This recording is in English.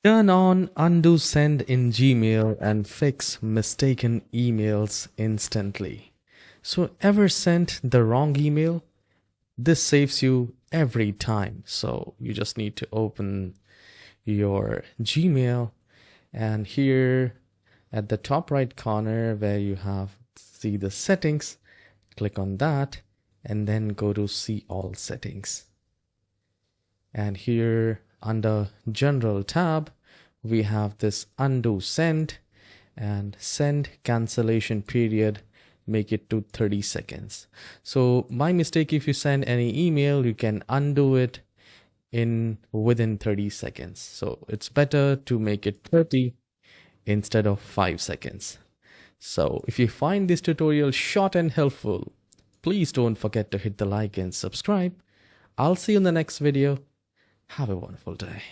Turn on undo send in Gmail and fix mistaken emails instantly. So ever sent the wrong email? This saves you every time. So you just need to open your Gmail, and here at the top right corner where you have see the settings, click on that and then go to see all settings. And here under general tab, we have this undo send and send cancellation period, make it to 30 seconds. So my mistake, if you send any email, you can undo it within 30 seconds. So it's better to make it 30 instead of 5 seconds. So if you find this tutorial short and helpful, please don't forget to hit the like and subscribe. I'll see you in the next video. Have a wonderful day.